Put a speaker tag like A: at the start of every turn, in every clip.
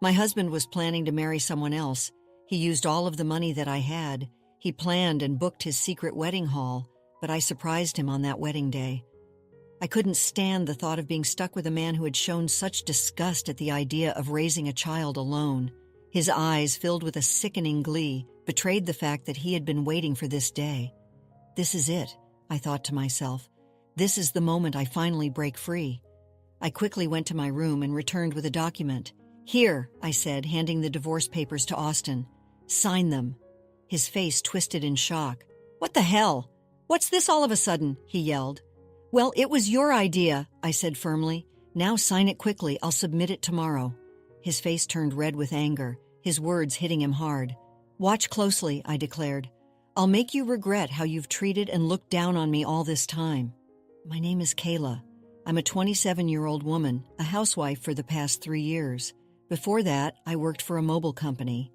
A: My husband was planning to marry someone else. He used all of the money that I had. He planned and booked his secret wedding hall, but I surprised him on that wedding day. I couldn't stand the thought of being stuck with a man who had shown such disgust at the idea of raising a child alone. His eyes, filled with a sickening glee, betrayed the fact that he had been waiting for this day. This is it, I thought to myself. This is the moment I finally break free. I quickly went to my room and returned with a document. "Here," I said, handing the divorce papers to Austin. "Sign them." His face twisted in shock. "What the hell? What's this all of a sudden?" he yelled. "Well, it was your idea," I said firmly. "Now sign it quickly. I'll submit it tomorrow." His face turned red with anger, his words hitting him hard. "Watch closely," I declared. "I'll make you regret how you've treated and looked down on me all this time." My name is Kayla. I'm a 27-year-old woman, a housewife for the past 3 years. Before that, I worked for a mobile company.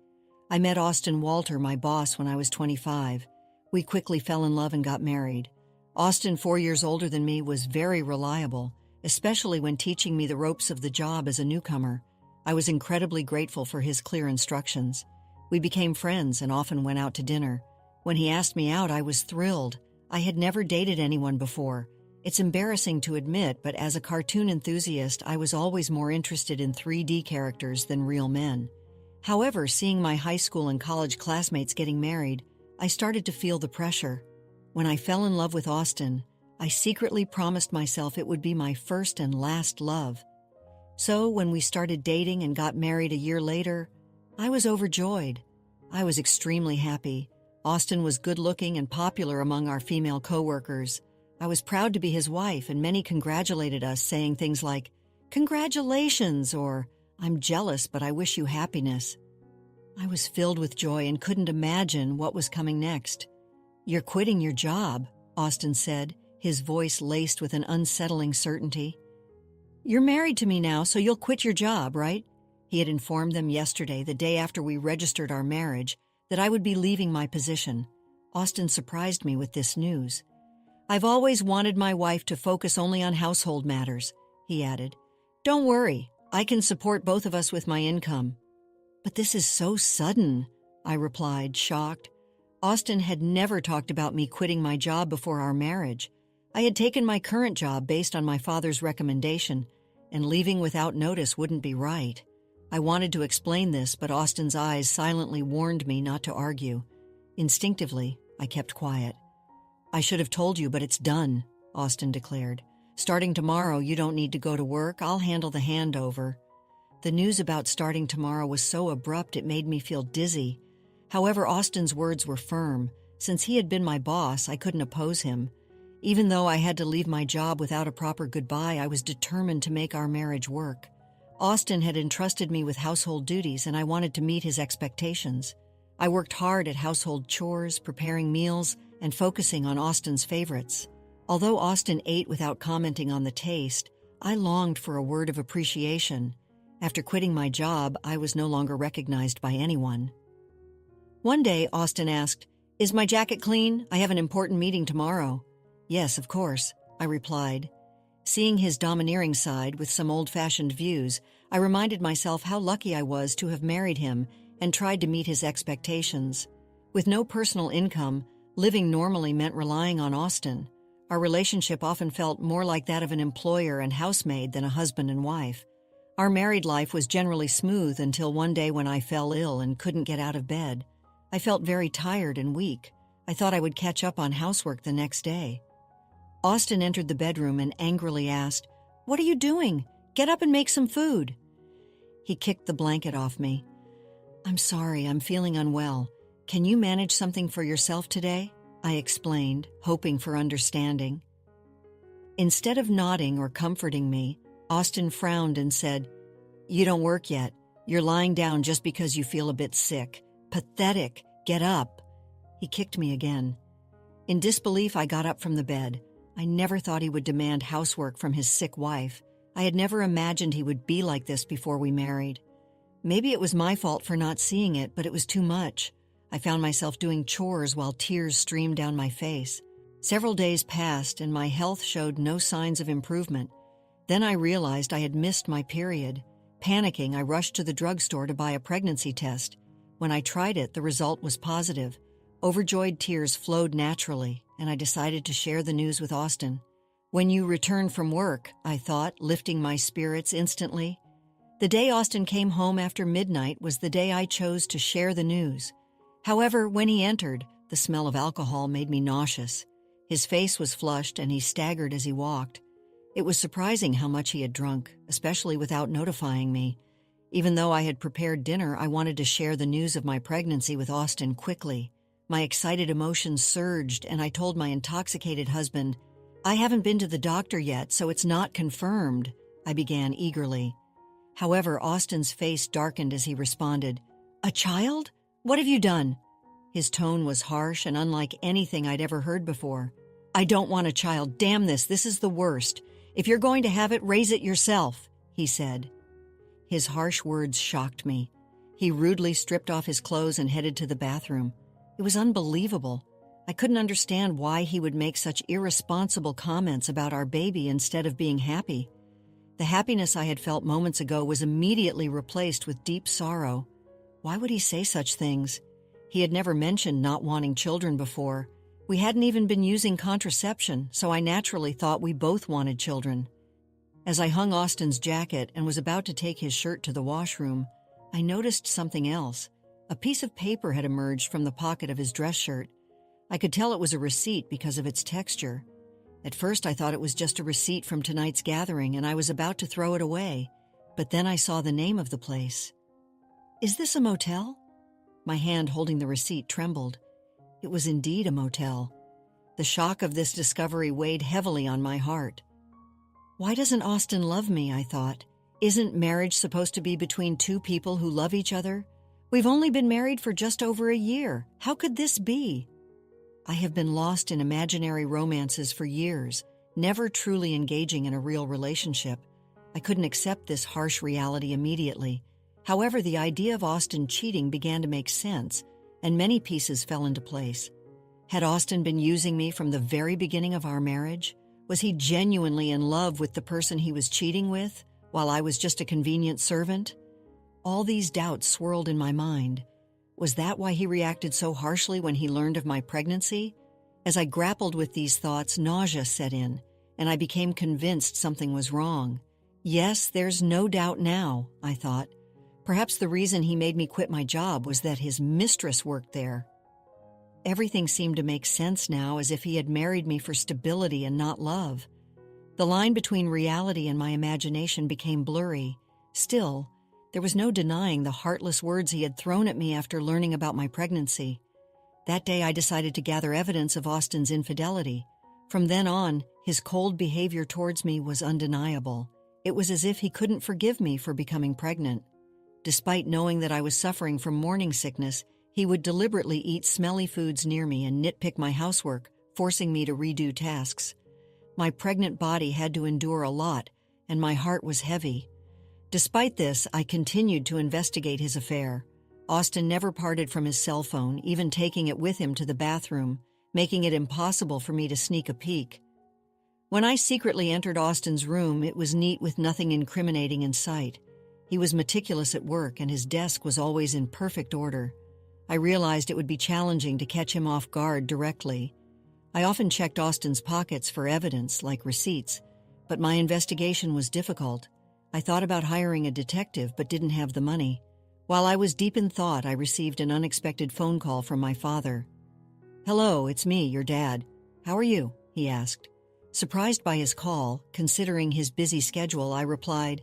A: I met Austin Walter, my boss, when I was 25. We quickly fell in love and got married. Austin, 4 years older than me, was very reliable, especially when teaching me the ropes of the job as a newcomer. I was incredibly grateful for his clear instructions. We became friends and often went out to dinner. When he asked me out, I was thrilled. I had never dated anyone before. It's embarrassing to admit, but as a cartoon enthusiast, I was always more interested in 3D characters than real men. However, seeing my high school and college classmates getting married, I started to feel the pressure. When I fell in love with Austin, I secretly promised myself it would be my first and last love. So when we started dating and got married a year later, I was overjoyed. I was extremely happy. Austin was good-looking and popular among our female coworkers. I was proud to be his wife, and many congratulated us, saying things like, "Congratulations," or "I'm jealous, but I wish you happiness." I was filled with joy and couldn't imagine what was coming next. "You're quitting your job," Austin said, his voice laced with an unsettling certainty. "You're married to me now, so you'll quit your job, right?" He had informed them yesterday, the day after we registered our marriage, that I would be leaving my position. Austin surprised me with this news. "I've always wanted my wife to focus only on household matters," he added. "Don't worry, I can support both of us with my income." "But this is so sudden," I replied, shocked. Austin had never talked about me quitting my job before our marriage. I had taken my current job based on my father's recommendation, and leaving without notice wouldn't be right. I wanted to explain this, but Austin's eyes silently warned me not to argue. Instinctively, I kept quiet. "I should have told you, but it's done," Austin declared. "Starting tomorrow, you don't need to go to work. I'll handle the handover." The news about starting tomorrow was so abrupt it made me feel dizzy. However, Austin's words were firm. Since he had been my boss, I couldn't oppose him. Even though I had to leave my job without a proper goodbye, I was determined to make our marriage work. Austin had entrusted me with household duties, and I wanted to meet his expectations. I worked hard at household chores, preparing meals, and focusing on Austin's favorites. Although Austin ate without commenting on the taste, I longed for a word of appreciation. After quitting my job, I was no longer recognized by anyone. One day, Austin asked, "Is my jacket clean? I have an important meeting tomorrow." "Yes, of course," I replied. Seeing his domineering side with some old-fashioned views, I reminded myself how lucky I was to have married him and tried to meet his expectations. With no personal income, living normally meant relying on Austin. Our relationship often felt more like that of an employer and housemaid than a husband and wife. Our married life was generally smooth until one day when I fell ill and couldn't get out of bed. I felt very tired and weak. I thought I would catch up on housework the next day. Austin entered the bedroom and angrily asked, "What are you doing? Get up and make some food." He kicked the blanket off me. "I'm sorry, I'm feeling unwell. Can you manage something for yourself today?" I explained, hoping for understanding. Instead of nodding or comforting me, Austin frowned and said, "You don't work yet. You're lying down just because you feel a bit sick. Pathetic. Get up." He kicked me again. In disbelief, I got up from the bed. I never thought he would demand housework from his sick wife. I had never imagined he would be like this before we married. Maybe it was my fault for not seeing it, but it was too much. I found myself doing chores while tears streamed down my face. Several days passed and my health showed no signs of improvement. Then I realized I had missed my period. Panicking, I rushed to the drugstore to buy a pregnancy test. When I tried it, the result was positive. Overjoyed tears flowed naturally, and I decided to share the news with Austin. When you return from work, I thought, lifting my spirits instantly. The day Austin came home after midnight was the day I chose to share the news. However, when he entered, the smell of alcohol made me nauseous. His face was flushed and he staggered as he walked. It was surprising how much he had drunk, especially without notifying me. Even though I had prepared dinner, I wanted to share the news of my pregnancy with Austin quickly. My excited emotions surged and I told my intoxicated husband, "I haven't been to the doctor yet, so it's not confirmed," I began eagerly. However, Austin's face darkened as he responded, "A child? What have you done?" His tone was harsh and unlike anything I'd ever heard before. "I don't want a child. Damn this. This is the worst. If you're going to have it, raise it yourself," he said. His harsh words shocked me. He rudely stripped off his clothes and headed to the bathroom. It was unbelievable. I couldn't understand why he would make such irresponsible comments about our baby instead of being happy. The happiness I had felt moments ago was immediately replaced with deep sorrow. Why would he say such things? He had never mentioned not wanting children before. We hadn't even been using contraception, so I naturally thought we both wanted children. As I hung Austin's jacket and was about to take his shirt to the washroom, I noticed something else. A piece of paper had emerged from the pocket of his dress shirt. I could tell it was a receipt because of its texture. At first I thought it was just a receipt from tonight's gathering and I was about to throw it away, but then I saw the name of the place. "Is this a motel?" My hand holding the receipt trembled. It was indeed a motel. The shock of this discovery weighed heavily on my heart. Why doesn't Austin love me, I thought. Isn't marriage supposed to be between two people who love each other? We've only been married for just over a year. How could this be? I have been lost in imaginary romances for years, never truly engaging in a real relationship. I couldn't accept this harsh reality immediately. However, the idea of Austin cheating began to make sense, and many pieces fell into place. Had Austin been using me from the very beginning of our marriage? Was he genuinely in love with the person he was cheating with, while I was just a convenient servant? All these doubts swirled in my mind. Was that why he reacted so harshly when he learned of my pregnancy? As I grappled with these thoughts, nausea set in, and I became convinced something was wrong. Yes, there's no doubt now, I thought. Perhaps the reason he made me quit my job was that his mistress worked there. Everything seemed to make sense now, as if he had married me for stability and not love. The line between reality and my imagination became blurry. Still, there was no denying the heartless words he had thrown at me after learning about my pregnancy. That day I decided to gather evidence of Austin's infidelity. From then on, his cold behavior towards me was undeniable. It was as if he couldn't forgive me for becoming pregnant. Despite knowing that I was suffering from morning sickness, he would deliberately eat smelly foods near me and nitpick my housework, forcing me to redo tasks. My pregnant body had to endure a lot, and my heart was heavy. Despite this, I continued to investigate his affair. Austin never parted from his cell phone, even taking it with him to the bathroom, making it impossible for me to sneak a peek. When I secretly entered Austin's room, it was neat with nothing incriminating in sight. He was meticulous at work, and his desk was always in perfect order. I realized it would be challenging to catch him off guard directly. I often checked Austin's pockets for evidence, like receipts, but my investigation was difficult. I thought about hiring a detective, but didn't have the money. While I was deep in thought, I received an unexpected phone call from my father. "Hello, it's me, your dad. How are you?" he asked. Surprised by his call, considering his busy schedule, I replied,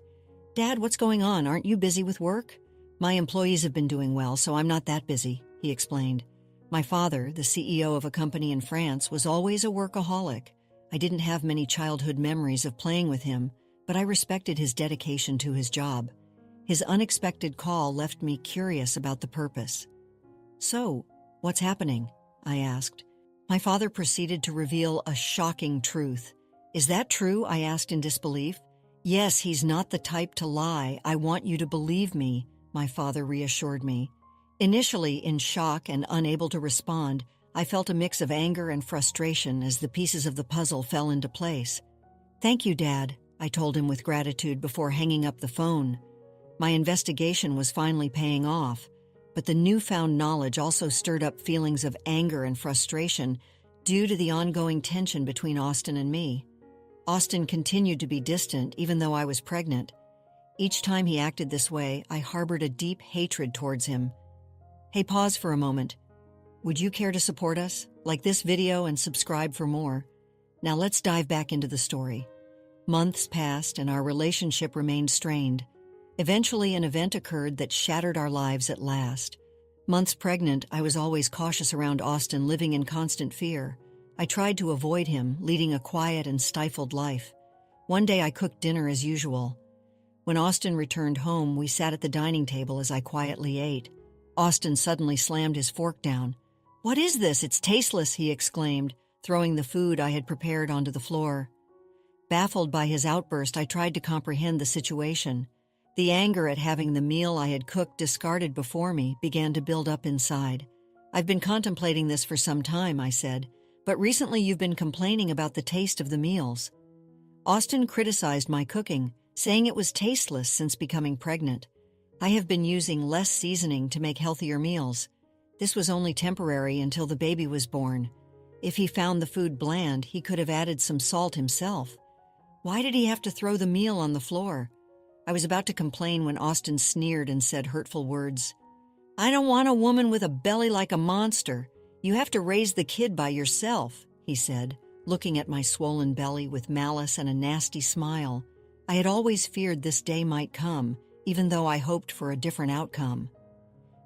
A: "Dad, what's going on? Aren't you busy with work?" "My employees have been doing well, so I'm not that busy," he explained. My father, the CEO of a company in France, was always a workaholic. I didn't have many childhood memories of playing with him, but I respected his dedication to his job. His unexpected call left me curious about the purpose. "So, what's happening?" I asked. My father proceeded to reveal a shocking truth. "Is that true?" I asked in disbelief. "Yes, he's not the type to lie. I want you to believe me," my father reassured me. Initially in shock and unable to respond, I felt a mix of anger and frustration as the pieces of the puzzle fell into place. "Thank you, Dad," I told him with gratitude before hanging up the phone. My investigation was finally paying off, but the newfound knowledge also stirred up feelings of anger and frustration due to the ongoing tension between Austin and me. Austin continued to be distant even though I was pregnant. Each time he acted this way, I harbored a deep hatred towards him. Hey, pause for a moment. Would you care to support us? Like this video and subscribe for more. Now let's dive back into the story. Months passed and our relationship remained strained. Eventually, an event occurred that shattered our lives at last. Months pregnant, I was always cautious around Austin, living in constant fear. I tried to avoid him, leading a quiet and stifled life. One day I cooked dinner as usual. When Austin returned home, we sat at the dining table as I quietly ate. Austin suddenly slammed his fork down. "What is this? It's tasteless," he exclaimed, throwing the food I had prepared onto the floor. Baffled by his outburst, I tried to comprehend the situation. The anger at having the meal I had cooked discarded before me began to build up inside. "I've been contemplating this for some time," I said, "but recently you've been complaining about the taste of the meals." Austin criticized my cooking, saying it was tasteless since becoming pregnant. I have been using less seasoning to make healthier meals. This was only temporary until the baby was born. If he found the food bland, he could have added some salt himself. Why did he have to throw the meal on the floor? I was about to complain when Austin sneered and said hurtful words. "I don't want a woman with a belly like a monster. You have to raise the kid by yourself," he said, looking at my swollen belly with malice and a nasty smile. I had always feared this day might come, even though I hoped for a different outcome.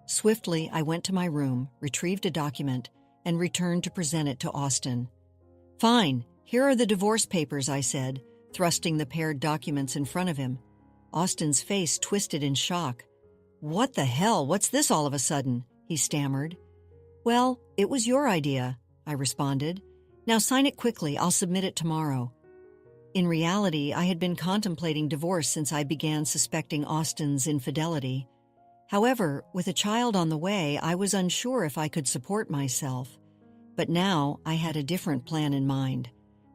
A: Swiftly, I went to my room, retrieved a document, and returned to present it to Austin. "Fine, here are the divorce papers," I said, thrusting the paired documents in front of him. Austin's face twisted in shock. "What the hell? What's this all of a sudden?" he stammered. "Well, it was your idea," I responded. "Now sign it quickly, I'll submit it tomorrow." In reality, I had been contemplating divorce since I began suspecting Austin's infidelity. However, with a child on the way, I was unsure if I could support myself. But now I had a different plan in mind.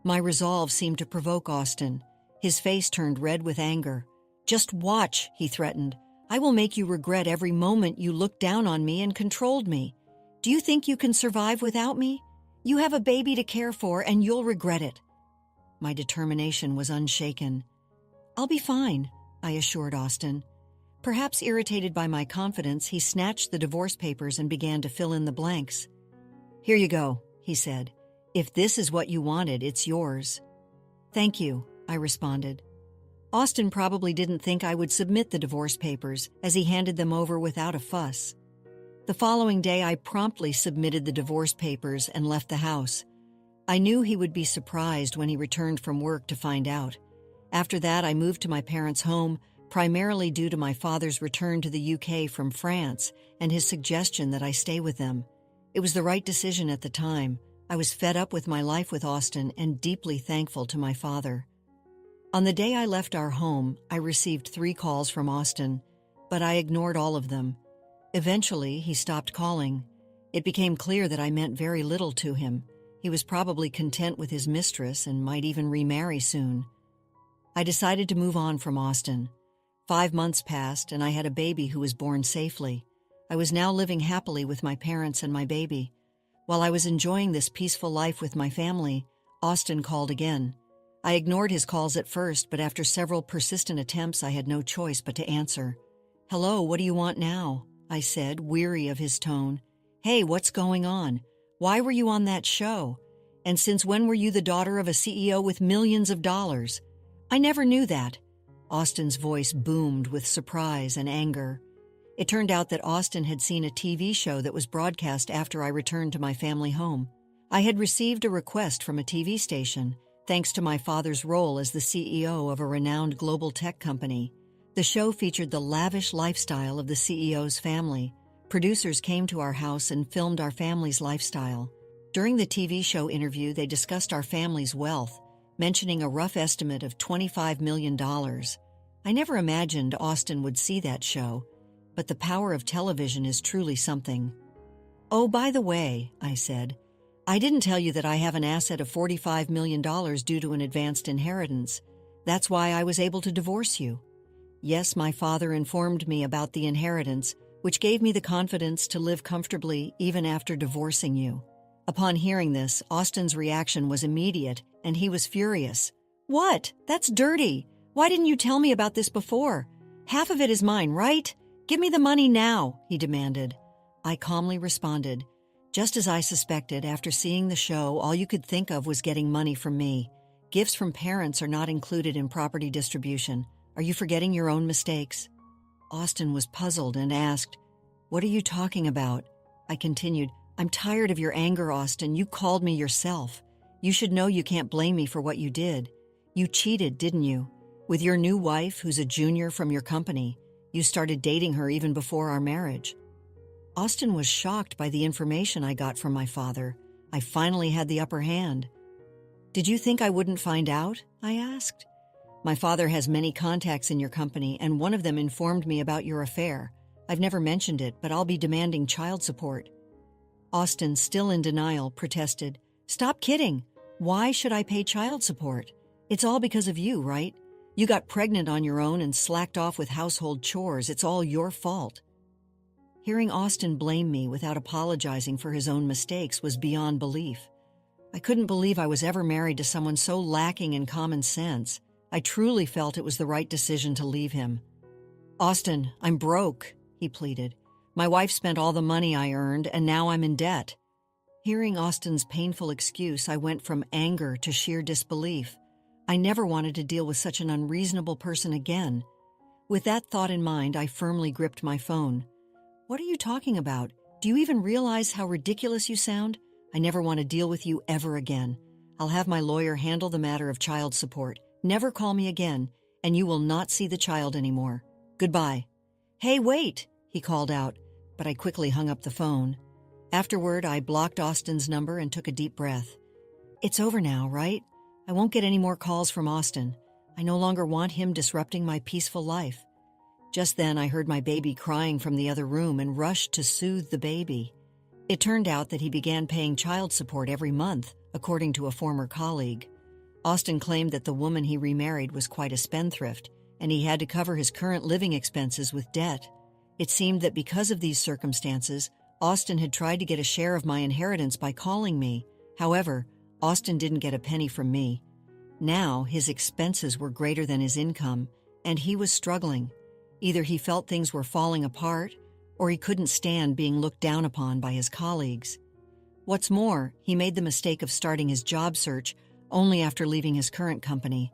A: My resolve seemed to provoke Austin. His face turned red with anger. "Just watch," he threatened. "I will make you regret every moment you looked down on me and controlled me. Do you think you can survive without me? You have a baby to care for and you'll regret it." My determination was unshaken. "I'll be fine," I assured Austin. Perhaps irritated by my confidence, he snatched the divorce papers and began to fill in the blanks. "Here you go," he said. "If this is what you wanted, it's yours." "Thank you," I responded. Austin probably didn't think I would submit the divorce papers, as he handed them over without a fuss. The following day, I promptly submitted the divorce papers and left the house. I knew he would be surprised when he returned from work to find out. After that, I moved to my parents' home, primarily due to my father's return to the UK from France and his suggestion that I stay with them. It was the right decision at the time. I was fed up with my life with Austin and deeply thankful to my father. On the day I left our home, I received 3 calls from Austin, but I ignored all of them. Eventually, he stopped calling. It became clear that I meant very little to him. He was probably content with his mistress and might even remarry soon. I decided to move on from Austin. 5 months passed, and I had a baby who was born safely. I was now living happily with my parents and my baby. While I was enjoying this peaceful life with my family, Austin called again. I ignored his calls at first, but after several persistent attempts, I had no choice but to answer. "Hello, what do you want now?" I said, weary of his tone. "Hey, what's going on? Why were you on that show? And since when were you the daughter of a CEO with millions of dollars? I never knew that." Austin's voice boomed with surprise and anger. It turned out that Austin had seen a TV show that was broadcast after I returned to my family home. I had received a request from a TV station, thanks to my father's role as the CEO of a renowned global tech company. The show featured the lavish lifestyle of the CEO's family. Producers came to our house and filmed our family's lifestyle. During the TV show interview, they discussed our family's wealth, mentioning a rough estimate of $25 million. I never imagined Austin would see that show, but the power of television is truly something. "Oh, by the way," I said, "I didn't tell you that I have an asset of $45 million due to an advanced inheritance. That's why I was able to divorce you." Yes, my father informed me about the inheritance, which gave me the confidence to live comfortably even after divorcing you. Upon hearing this, Austin's reaction was immediate, and he was furious. What? That's dirty. Why didn't you tell me about this before? Half of it is mine, right? Give me the money now, he demanded. I calmly responded. Just as I suspected, after seeing the show, all you could think of was getting money from me. Gifts from parents are not included in property distribution. Are you forgetting your own mistakes? Austin was puzzled and asked, "What are you talking about?" I continued, "I'm tired of your anger, Austin. You called me yourself. You should know you can't blame me for what you did. You cheated, didn't you? With your new wife, who's a junior from your company. You started dating her even before our marriage." Austin was shocked by the information I got from my father. I finally had the upper hand. "Did you think I wouldn't find out?" I asked. "My father has many contacts in your company, and one of them informed me about your affair. I've never mentioned it, but I'll be demanding child support." Austin, still in denial, protested, "Stop kidding. Why should I pay child support? It's all because of you, right? You got pregnant on your own and slacked off with household chores. It's all your fault." Hearing Austin blame me without apologizing for his own mistakes was beyond belief. I couldn't believe I was ever married to someone so lacking in common sense. I truly felt it was the right decision to leave him. "Austin, I'm broke," he pleaded. "My wife spent all the money I earned, and now I'm in debt." Hearing Austin's painful excuse, I went from anger to sheer disbelief. I never wanted to deal with such an unreasonable person again. With that thought in mind, I firmly gripped my phone. "What are you talking about? Do you even realize how ridiculous you sound? I never want to deal with you ever again. I'll have my lawyer handle the matter of child support. Never call me again, and you will not see the child anymore. Goodbye." "Hey, wait," he called out, but I quickly hung up the phone. Afterward, I blocked Austin's number and took a deep breath. It's over now, right? I won't get any more calls from Austin. I no longer want him disrupting my peaceful life. Just then, I heard my baby crying from the other room and rushed to soothe the baby. It turned out that he began paying child support every month, according to a former colleague. Austin claimed that the woman he remarried was quite a spendthrift, and he had to cover his current living expenses with debt. It seemed that because of these circumstances, Austin had tried to get a share of my inheritance by calling me. However, Austin didn't get a penny from me. Now, his expenses were greater than his income, and he was struggling. Either he felt things were falling apart, or he couldn't stand being looked down upon by his colleagues. What's more, he made the mistake of starting his job search only after leaving his current company.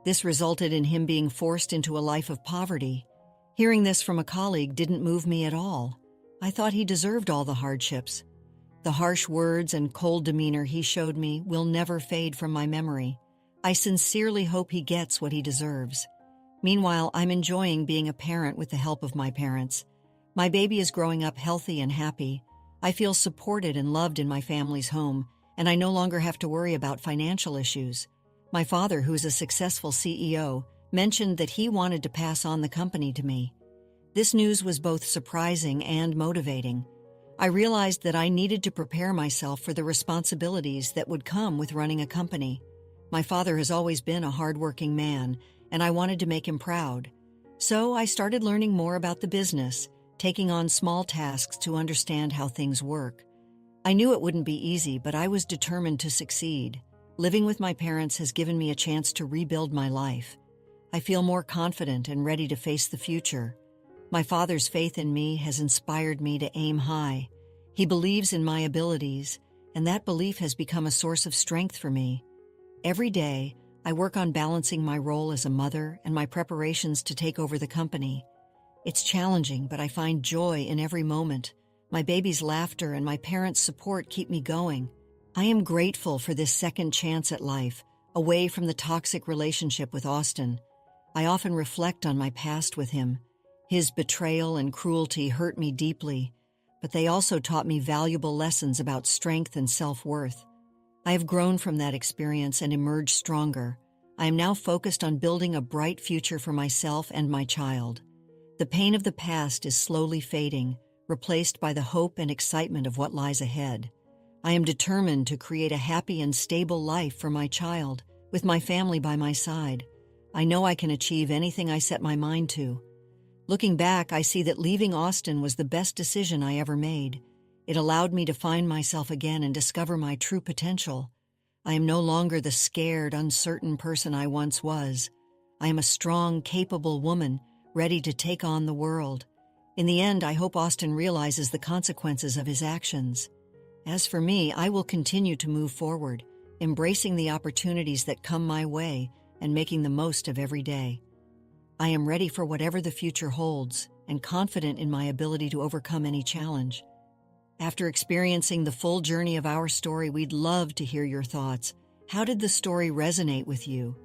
A: This resulted in him being forced into a life of poverty. Hearing this from a colleague didn't move me at all. I thought he deserved all the hardships. The harsh words and cold demeanor he showed me will never fade from my memory. I sincerely hope he gets what he deserves. Meanwhile, I'm enjoying being a parent with the help of my parents. My baby is growing up healthy and happy. I feel supported and loved in my family's home, and I no longer have to worry about financial issues. My father, who is a successful CEO, mentioned that he wanted to pass on the company to me. This news was both surprising and motivating. I realized that I needed to prepare myself for the responsibilities that would come with running a company. My father has always been a hardworking man, and I wanted to make him proud. So I started learning more about the business, taking on small tasks to understand how things work. I knew it wouldn't be easy, but I was determined to succeed. Living with my parents has given me a chance to rebuild my life. I feel more confident and ready to face the future. My father's faith in me has inspired me to aim high. He believes in my abilities, and that belief has become a source of strength for me. Every day, I work on balancing my role as a mother and my preparations to take over the company. It's challenging, but I find joy in every moment. My baby's laughter and my parents' support keep me going. I am grateful for this second chance at life, away from the toxic relationship with Austin. I often reflect on my past with him. His betrayal and cruelty hurt me deeply, but they also taught me valuable lessons about strength and self-worth. I have grown from that experience and emerged stronger. I am now focused on building a bright future for myself and my child. The pain of the past is slowly fading, replaced by the hope and excitement of what lies ahead. I am determined to create a happy and stable life for my child, with my family by my side. I know I can achieve anything I set my mind to. Looking back, I see that leaving Austin was the best decision I ever made. It allowed me to find myself again and discover my true potential. I am no longer the scared, uncertain person I once was. I am a strong, capable woman, ready to take on the world. In the end, I hope Austin realizes the consequences of his actions. As for me, I will continue to move forward, embracing the opportunities that come my way and making the most of every day. I am ready for whatever the future holds and confident in my ability to overcome any challenge. After experiencing the full journey of our story, we'd love to hear your thoughts. How did the story resonate with you?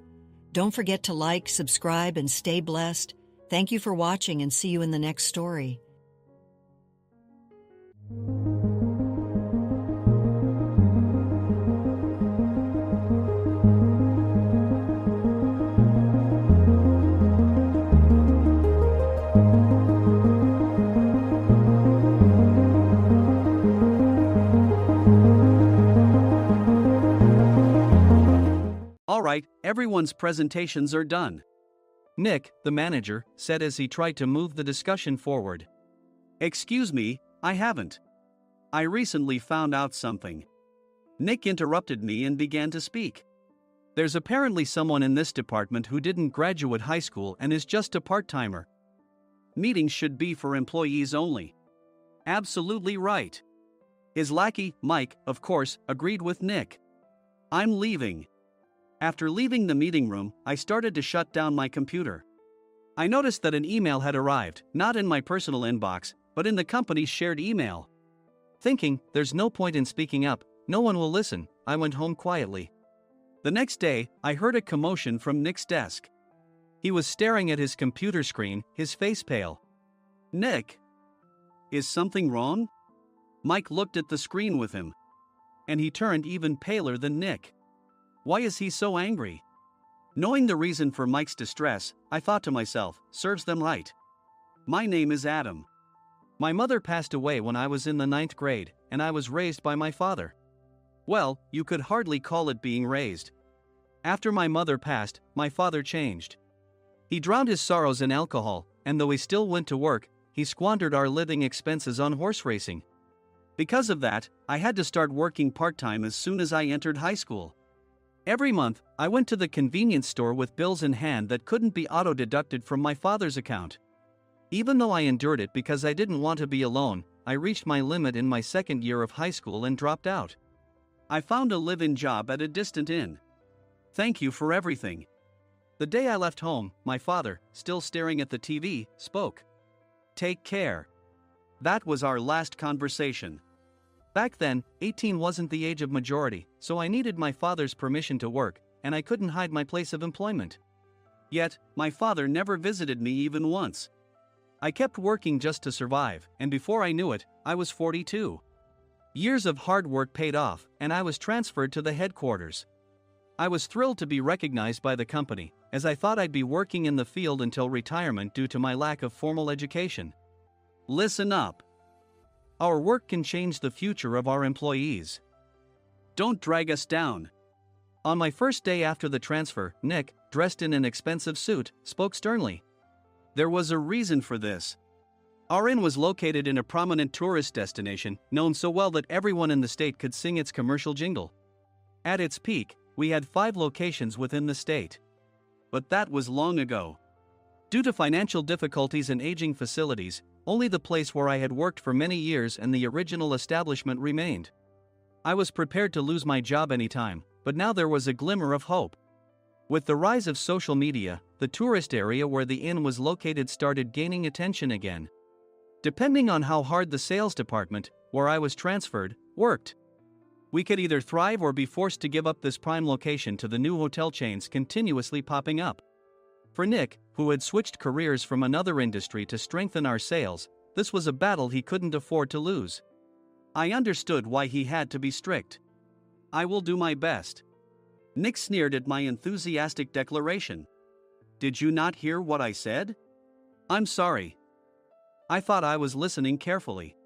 A: Don't forget to like, subscribe, and stay blessed. Thank you for watching and see you in the next story.
B: Alright, everyone's presentations are done. Nick, the manager, said as he tried to move the discussion forward. Excuse me, I haven't. I recently found out something. Nick interrupted me and began to speak. There's apparently someone in this department who didn't graduate high school and is just a part-timer. Meetings should be for employees only. Absolutely right. His lackey, Mike, of course, agreed with Nick. I'm leaving. After leaving the meeting room, I started to shut down my computer. I noticed that an email had arrived, not in my personal inbox, but in the company's shared email. Thinking, there's no point in speaking up, no one will listen, I went home quietly. The next day, I heard a commotion from Nick's desk. He was staring at his computer screen, his face pale. Nick! Is something wrong? Mike looked at the screen with him. And he turned even paler than Nick. Why is he so angry? Knowing the reason for Mike's distress, I thought to myself, serves them right. My name is Adam. My mother passed away when I was in the 9th grade, and I was raised by my father. Well, you could hardly call it being raised. After my mother passed, my father changed. He drowned his sorrows in alcohol, and though he still went to work, he squandered our living expenses on horse racing. Because of that, I had to start working part-time as soon as I entered high school. Every month, I went to the convenience store with bills in hand that couldn't be auto-deducted from my father's account. Even though I endured it because I didn't want to be alone, I reached my limit in my second year of high school and dropped out. I found a live-in job at a distant inn. Thank you for everything. The day I left home, my father, still staring at the TV, spoke. Take care. That was our last conversation. Back then, 18 wasn't the age of majority, so I needed my father's permission to work, and I couldn't hide my place of employment. Yet, my father never visited me even once. I kept working just to survive, and before I knew it, I was 42. Years of hard work paid off, and I was transferred to the headquarters. I was thrilled to be recognized by the company, as I thought I'd be working in the field until retirement due to my lack of formal education. Listen up. Our work can change the future of our employees. Don't drag us down. On my first day after the transfer, Nick, dressed in an expensive suit, spoke sternly. There was a reason for this. Our inn was located in a prominent tourist destination, known so well that everyone in the state could sing its commercial jingle. At its peak, we had 5 locations within the state. But that was long ago. Due to financial difficulties and aging facilities, only the place where I had worked for many years and the original establishment remained. I was prepared to lose my job anytime, but now there was a glimmer of hope. With the rise of social media, the tourist area where the inn was located started gaining attention again. Depending on how hard the sales department, where I was transferred, worked, we could either thrive or be forced to give up this prime location to the new hotel chains continuously popping up. For Nick, who had switched careers from another industry to strengthen our sales, this was a battle he couldn't afford to lose. I understood why he had to be strict. I will do my best. Nick sneered at my enthusiastic declaration. Did you not hear what I said? I'm sorry. I thought I was listening carefully.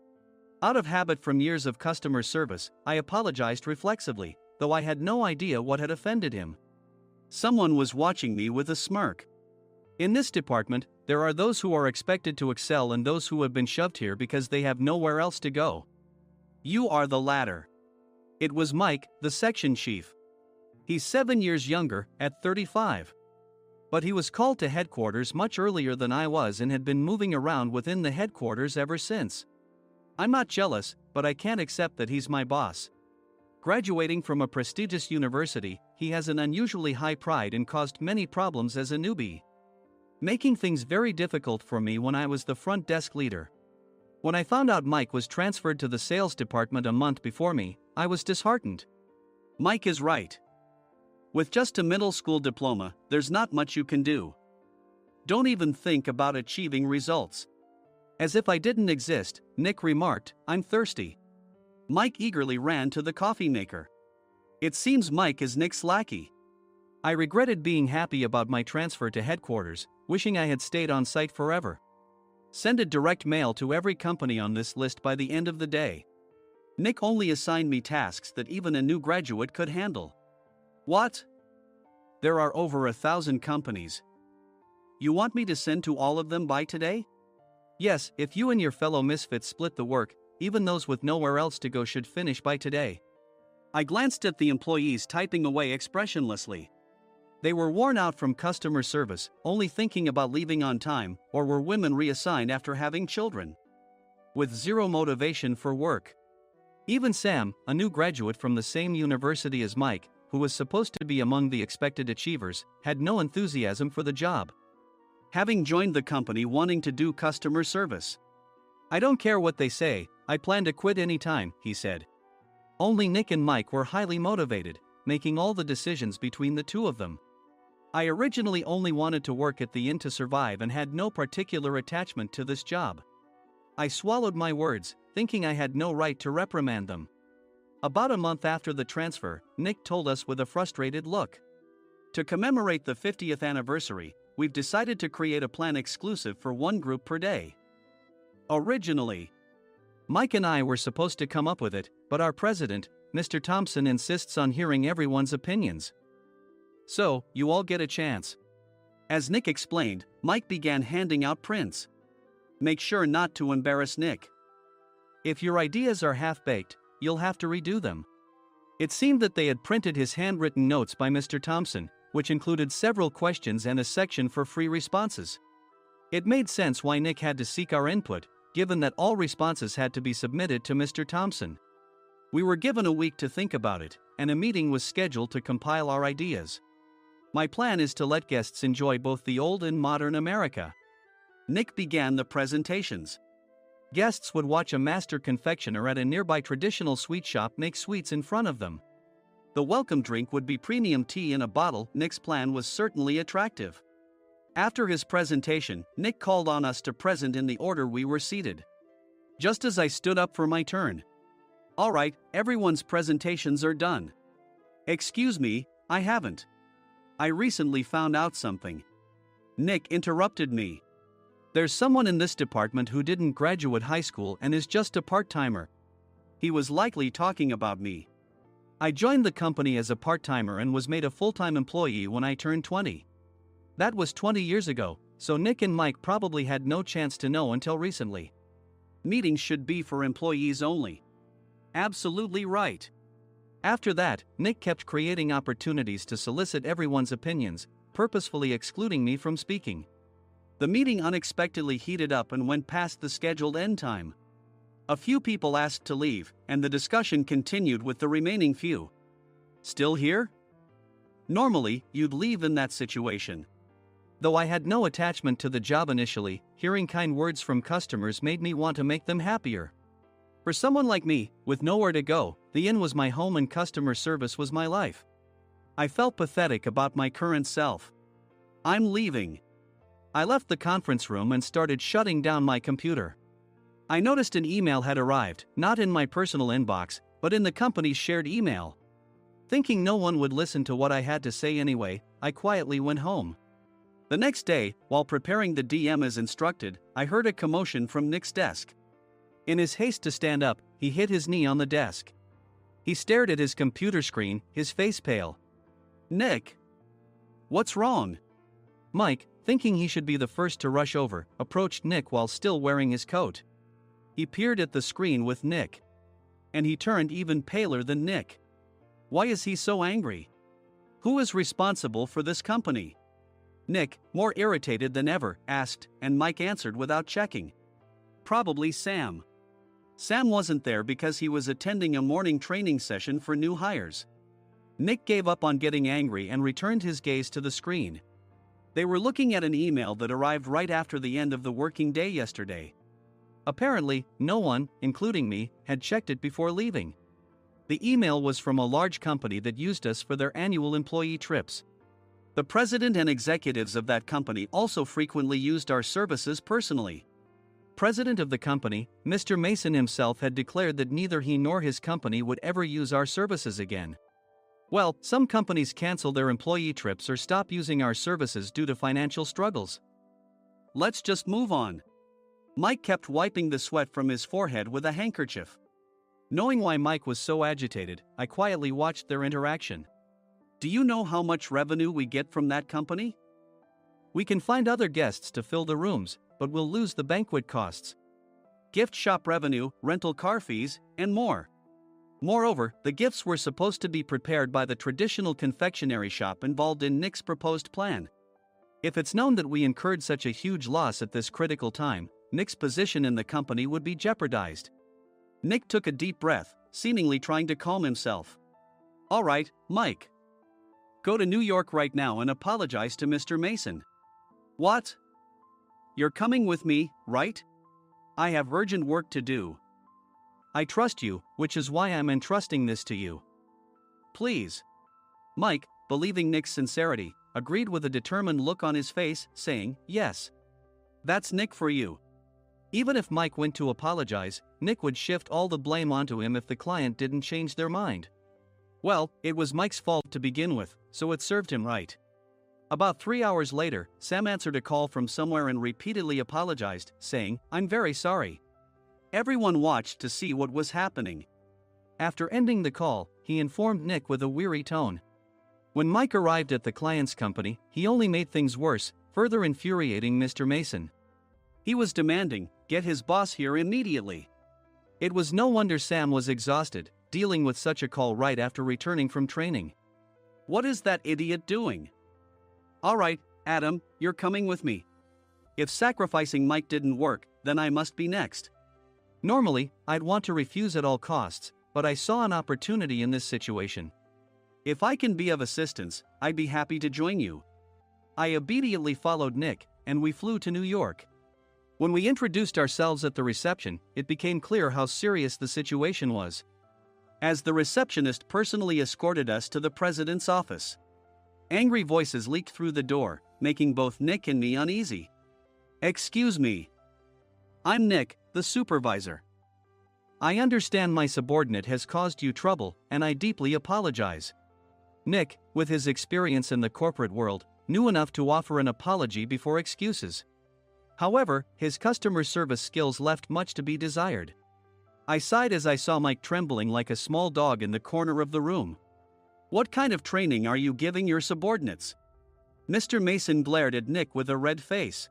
B: Out of habit from years of customer service, I apologized reflexively, though I had no idea what had offended him. Someone was watching me with a smirk. In this department, there are those who are expected to excel and those who have been shoved here because they have nowhere else to go. You are the latter. It was Mike, the section chief. He's 7 years younger, at 35. But he was called to headquarters much earlier than I was and had been moving around within the headquarters ever since. I'm not jealous, but I can't accept that he's my boss. Graduating from a prestigious university, he has an unusually high pride and caused many problems as a newbie, making things very difficult for me when I was the front desk leader. When I found out Mike was transferred to the sales department a month before me, I was disheartened. Mike is right. With just a middle school diploma, there's not much you can do. Don't even think about achieving results. As if I didn't exist, Nick remarked, "I'm thirsty." Mike eagerly ran to the coffee maker. It seems Mike is Nick's lackey. I regretted being happy about my transfer to headquarters, wishing I had stayed on site forever. Send a direct mail to every company on this list by the end of the day. Nick only assigned me tasks that even a new graduate could handle. What? There are over 1,000 companies. You want me to send to all of them by today? Yes, if you and your fellow misfits split the work, even those with nowhere else to go should finish by today. I glanced at the employees typing away expressionlessly. They were worn out from customer service, only thinking about leaving on time, or were women reassigned after having children, with zero motivation for work. Even Sam, a new graduate from the same university as Mike, who was supposed to be among the expected achievers, had no enthusiasm for the job, having joined the company wanting to do customer service. I don't care what they say, I plan to quit anytime, he said. Only Nick and Mike were highly motivated, making all the decisions between the two of them. I originally only wanted to work at the inn to survive and had no particular attachment to this job. I swallowed my words, thinking I had no right to reprimand them. About a month after the transfer, Nick told us with a frustrated look. To commemorate the 50th anniversary, we've decided to create a plan exclusive for one group per day. Originally, Mike and I were supposed to come up with it, but our president, Mr. Thompson, insists on hearing everyone's opinions. So, you all get a chance. As Nick explained, Mike began handing out prints. Make sure not to embarrass Nick. If your ideas are half-baked, you'll have to redo them. It seemed that they had printed his handwritten notes by Mr. Thompson, which included several questions and a section for free responses. It made sense why Nick had to seek our input, given that all responses had to be submitted to Mr. Thompson. We were given a week to think about it, and a meeting was scheduled to compile our ideas. My plan is to let guests enjoy both the old and modern America. Nick began the presentations. Guests would watch a master confectioner at a nearby traditional sweet shop make sweets in front of them. The welcome drink would be premium tea in a bottle. Nick's plan was certainly attractive. After his presentation, Nick called on us to present in the order we were seated. Just as I stood up for my turn. All right, everyone's presentations are done. Excuse me, I haven't. I recently found out something. Nick interrupted me. There's someone in this department who didn't graduate high school and is just a part-timer. He was likely talking about me. I joined the company as a part-timer and was made a full-time employee when I turned 20. That was 20 years ago, so Nick and Mike probably had no chance to know until recently. Meetings should be for employees only. Absolutely right. After that, Nick kept creating opportunities to solicit everyone's opinions, purposefully excluding me from speaking. The meeting unexpectedly heated up and went past the scheduled end time. A few people asked to leave, and the discussion continued with the remaining few. Still here? Normally, you'd leave in that situation. Though I had no attachment to the job initially, hearing kind words from customers made me want to make them happier. For someone like me, with nowhere to go, the inn was my home and customer service was my life. I felt pathetic about my current self. I'm leaving. I left the conference room and started shutting down my computer. I noticed an email had arrived, not in my personal inbox, but in the company's shared email. Thinking no one would listen to what I had to say anyway, I quietly went home. The next day, while preparing the DM as instructed, I heard a commotion from Nick's desk. In his haste to stand up, he hit his knee on the desk. He stared at his computer screen, his face pale. Nick! What's wrong? Mike, thinking he should be the first to rush over, approached Nick while still wearing his coat. He peered at the screen with Nick. And he turned even paler than Nick. Why is he so angry? Who is responsible for this company? Nick, more irritated than ever, asked, and Mike answered without checking. Probably Sam. Sam wasn't there because he was attending a morning training session for new hires. Nick gave up on getting angry and returned his gaze to the screen. They were looking at an email that arrived right after the end of the working day yesterday. Apparently, no one, including me, had checked it before leaving. The email was from a large company that used us for their annual employee trips. The president and executives of that company also frequently used our services personally. President of the company, Mr. Mason himself, had declared that neither he nor his company would ever use our services again. Well, some companies cancel their employee trips or stop using our services due to financial struggles. Let's just move on. Mike kept wiping the sweat from his forehead with a handkerchief. Knowing why Mike was so agitated, I quietly watched their interaction. Do you know how much revenue we get from that company? We can find other guests to fill the rooms, but we'll lose the banquet costs, gift shop revenue, rental car fees, and more. Moreover, the gifts were supposed to be prepared by the traditional confectionery shop involved in Nick's proposed plan. If it's known that we incurred such a huge loss at this critical time, Nick's position in the company would be jeopardized. Nick took a deep breath, seemingly trying to calm himself. All right, Mike. Go to New York right now and apologize to Mr. Mason. What? You're coming with me, right? I have urgent work to do. I trust you, which is why I'm entrusting this to you. Please. Mike, believing Nick's sincerity, agreed with a determined look on his face, saying, yes. That's Nick for you. Even if Mike went to apologize, Nick would shift all the blame onto him if the client didn't change their mind. Well, it was Mike's fault to begin with, so it served him right. About 3 hours later, Sam answered a call from somewhere and repeatedly apologized, saying, I'm very sorry. Everyone watched to see what was happening. After ending the call, he informed Nick with a weary tone. When Mike arrived at the client's company, he only made things worse, further infuriating Mr. Mason. He was demanding, get his boss here immediately. It was no wonder Sam was exhausted, dealing with such a call right after returning from training. What is that idiot doing? All right, Adam, you're coming with me. If sacrificing Mike didn't work, then I must be next. Normally, I'd want to refuse at all costs, but I saw an opportunity in this situation. If I can be of assistance, I'd be happy to join you. I immediately followed Nick, and we flew to New York. When we introduced ourselves at the reception, it became clear how serious the situation was, as the receptionist personally escorted us to the president's office. Angry voices leaked through the door, making both Nick and me uneasy. Excuse me. I'm Nick, the supervisor. I understand my subordinate has caused you trouble, and I deeply apologize. Nick, with his experience in the corporate world, knew enough to offer an apology before excuses. However, his customer service skills left much to be desired. I sighed as I saw Mike trembling like a small dog in the corner of the room. What kind of training are you giving your subordinates? Mr. Mason glared at Nick with a red face.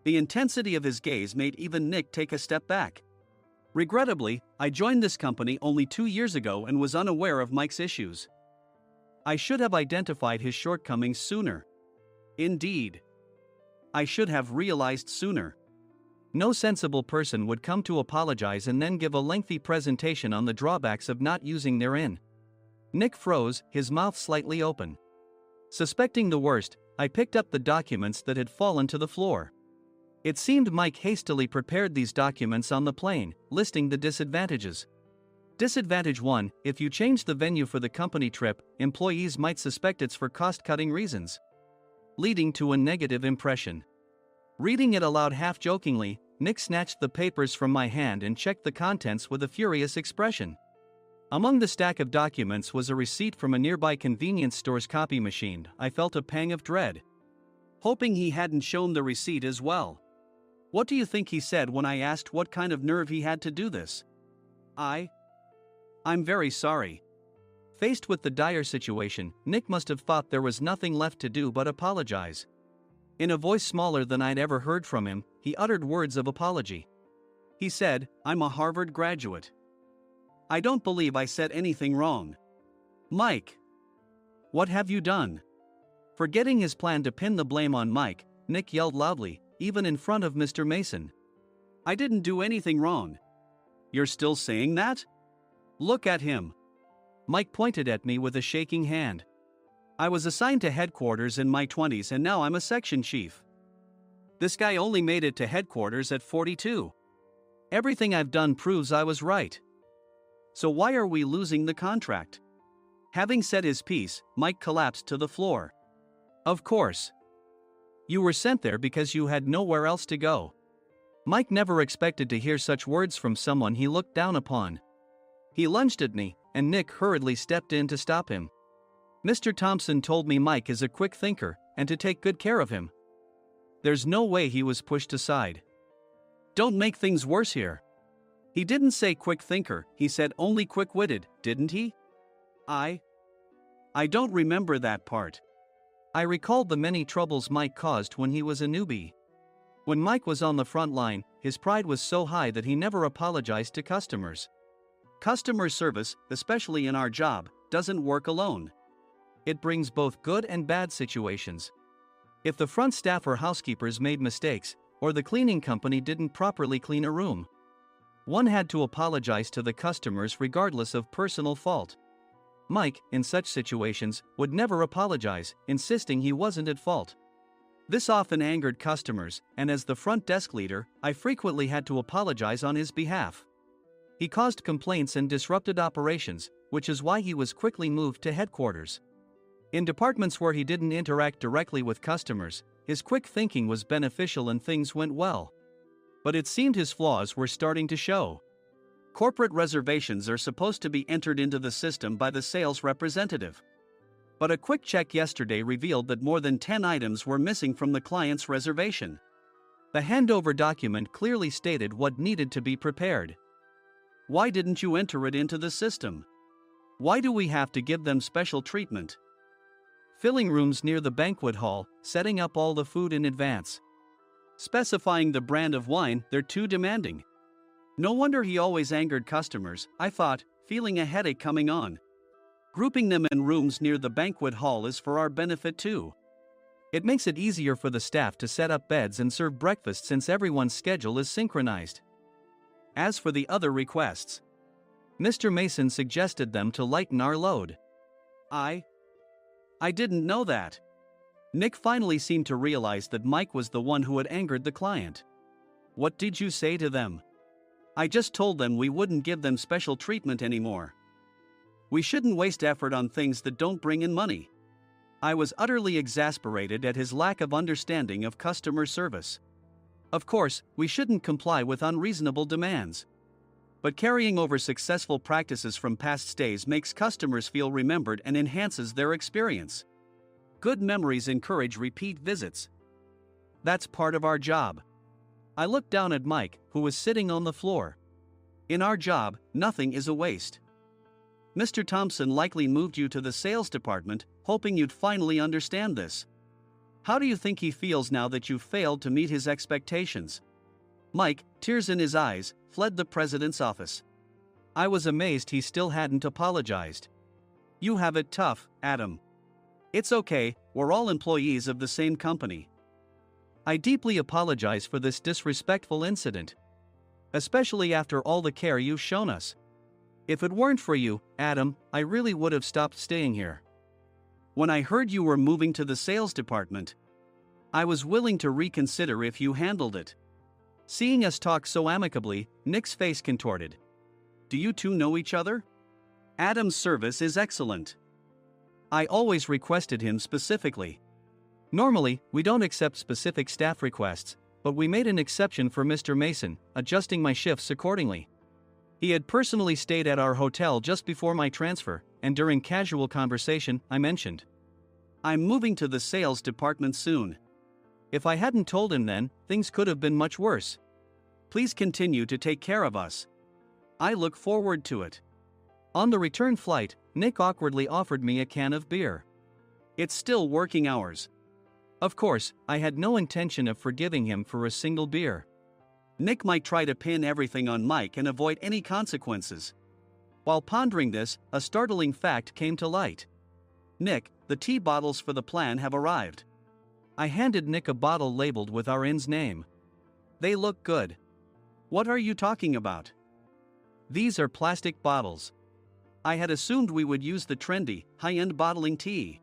B: The intensity of his gaze made even Nick take a step back. Regrettably, I joined this company only 2 years ago and was unaware of Mike's issues. I should have identified his shortcomings sooner. Indeed. I should have realized sooner. No sensible person would come to apologize and then give a lengthy presentation on the drawbacks of not using their in. Nick froze, his mouth slightly open. Suspecting the worst, I picked up the documents that had fallen to the floor. It seemed Mike hastily prepared these documents on the plane, listing the disadvantages. Disadvantage 1: if you change the venue for the company trip, employees might suspect it's for cost-cutting reasons, leading to a negative impression. Reading it aloud half-jokingly, Nick snatched the papers from my hand and checked the contents with a furious expression. Among the stack of documents was a receipt from a nearby convenience store's copy machine. I felt a pang of dread, hoping he hadn't shown the receipt as well. What do you think he said when I asked what kind of nerve he had to do this? I'm very sorry. Faced with the dire situation, Nick must have thought there was nothing left to do but apologize. In a voice smaller than I'd ever heard from him, he uttered words of apology. He said, "I'm a Harvard graduate. I don't believe I said anything wrong." "Mike! What have you done?" Forgetting his plan to pin the blame on Mike, Nick yelled loudly, even in front of Mr. Mason. "I didn't do anything wrong." "You're still saying that? Look at him." Mike pointed at me with a shaking hand. "I was assigned to headquarters in my 20s and now I'm a section chief. This guy only made it to headquarters at 42. Everything I've done proves I was right. So why are we losing the contract?" Having said his piece, Mike collapsed to the floor. "Of course. You were sent there because you had nowhere else to go." Mike never expected to hear such words from someone he looked down upon. He lunged at me, and Nick hurriedly stepped in to stop him. "Mr. Thompson told me Mike is a quick thinker, and to take good care of him." There's no way he was pushed aside. "Don't make things worse here." "He didn't say quick thinker, he said only quick-witted, didn't he?" I don't remember that part." I recalled the many troubles Mike caused when he was a newbie. When Mike was on the front line, his pride was so high that he never apologized to customers. Customer service, especially in our job, doesn't work alone. It brings both good and bad situations. If the front staff or housekeepers made mistakes, or the cleaning company didn't properly clean a room, one had to apologize to the customers regardless of personal fault. Mike, in such situations, would never apologize, insisting he wasn't at fault. This often angered customers, and as the front desk leader, I frequently had to apologize on his behalf. He caused complaints and disrupted operations, which is why he was quickly moved to headquarters. In departments where he didn't interact directly with customers, his quick thinking was beneficial and things went well. But it seemed his flaws were starting to show. Corporate reservations are supposed to be entered into the system by the sales representative. But a quick check yesterday revealed that more than 10 items were missing from the client's reservation. The handover document clearly stated what needed to be prepared. Why didn't you enter it into the system? Why do we have to give them special treatment? Filling rooms near the banquet hall, setting up all the food in advance. Specifying the brand of wine, they're too demanding. No wonder he always angered customers, I thought, feeling a headache coming on. Grouping them in rooms near the banquet hall is for our benefit too. It makes it easier for the staff to set up beds and serve breakfast since everyone's schedule is synchronized. As for the other requests, Mr. Mason suggested them to lighten our load. I didn't know that. Nick finally seemed to realize that Mike was the one who had angered the client. What did you say to them? I just told them we wouldn't give them special treatment anymore. We shouldn't waste effort on things that don't bring in money. I was utterly exasperated at his lack of understanding of customer service. Of course, we shouldn't comply with unreasonable demands. But carrying over successful practices from past stays makes customers feel remembered and enhances their experience. Good memories encourage repeat visits. That's part of our job. I looked down at Mike, who was sitting on the floor. In our job, nothing is a waste. Mr. Thompson likely moved you to the sales department, hoping you'd finally understand this. How do you think he feels now that you failed to meet his expectations? Mike, tears in his eyes, fled the president's office. I was amazed he still hadn't apologized. You have it tough, Adam. It's okay, we're all employees of the same company. I deeply apologize for this disrespectful incident. Especially after all the care you've shown us. If it weren't for you, Adam, I really would have stopped staying here. When I heard you were moving to the sales department, I was willing to reconsider if you handled it. Seeing us talk so amicably, Nick's face contorted. Do you two know each other? Adam's service is excellent. I always requested him specifically. Normally, we don't accept specific staff requests, but we made an exception for Mr. Mason, adjusting my shifts accordingly. He had personally stayed at our hotel just before my transfer, and during casual conversation, I mentioned, I'm moving to the sales department soon. If I hadn't told him then, things could have been much worse. Please continue to take care of us. I look forward to it. On the return flight, Nick awkwardly offered me a can of beer. It's still working hours. Of course, I had no intention of forgiving him for a single beer. Nick might try to pin everything on Mike and avoid any consequences. While pondering this, a startling fact came to light. Nick, the tea bottles for the plan have arrived. I handed Nick a bottle labeled with our inn's name. They look good. What are you talking about? These are plastic bottles. I had assumed we would use the trendy, high-end bottling tea.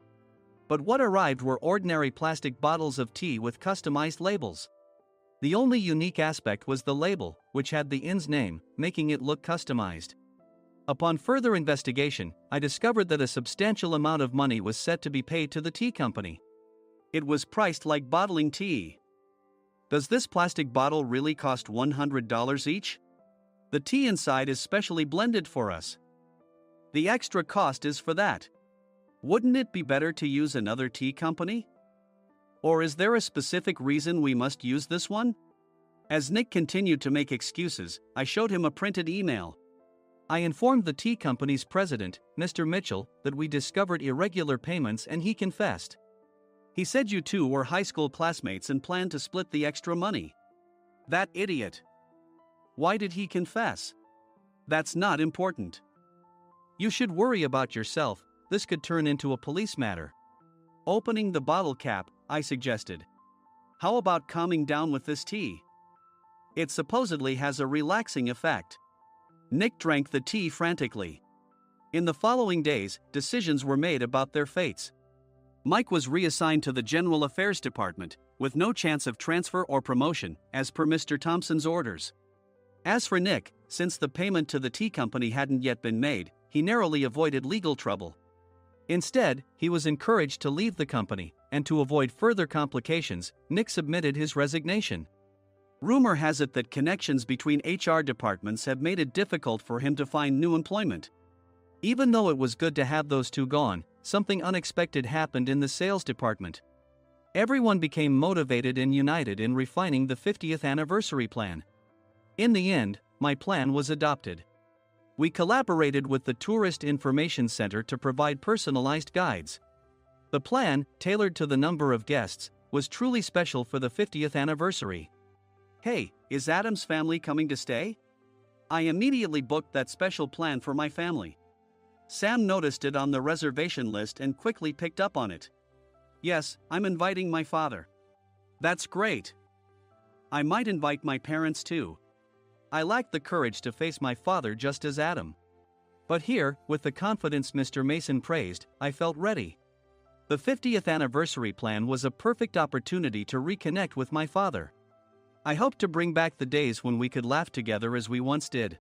B: But what arrived were ordinary plastic bottles of tea with customized labels. The only unique aspect was the label, which had the inn's name, making it look customized. Upon further investigation, I discovered that a substantial amount of money was set to be paid to the tea company. It was priced like bottling tea. Does this plastic bottle really cost $100 each? The tea inside is specially blended for us. The extra cost is for that. Wouldn't it be better to use another tea company? Or is there a specific reason we must use this one? As Nick continued to make excuses, I showed him a printed email. I informed the tea company's president, Mr. Mitchell, that we discovered irregular payments and he confessed. He said you two were high school classmates and planned to split the extra money. That idiot. Why did he confess? That's not important. You should worry about yourself, this could turn into a police matter. Opening the bottle cap, I suggested. How about calming down with this tea? It supposedly has a relaxing effect. Nick drank the tea frantically. In the following days, decisions were made about their fates. Mike was reassigned to the General Affairs Department, with no chance of transfer or promotion, as per Mr. Thompson's orders. As for Nick, since the payment to the tea company hadn't yet been made, he narrowly avoided legal trouble. Instead, he was encouraged to leave the company, and to avoid further complications, Nick submitted his resignation. Rumor has it that connections between HR departments have made it difficult for him to find new employment. Even though it was good to have those two gone, something unexpected happened in the sales department. Everyone became motivated and united in refining the 50th anniversary plan. In the end, my plan was adopted. We collaborated with the Tourist Information Center to provide personalized guides. The plan, tailored to the number of guests, was truly special for the 50th anniversary. Hey, is Adam's family coming to stay? I immediately booked that special plan for my family. Sam noticed it on the reservation list and quickly picked up on it. Yes, I'm inviting my father. That's great. I might invite my parents too. I lacked the courage to face my father just as Adam. But here, with the confidence Mr. Mason praised, I felt ready. The 50th anniversary plan was a perfect opportunity to reconnect with my father. I hoped to bring back the days when we could laugh together as we once did.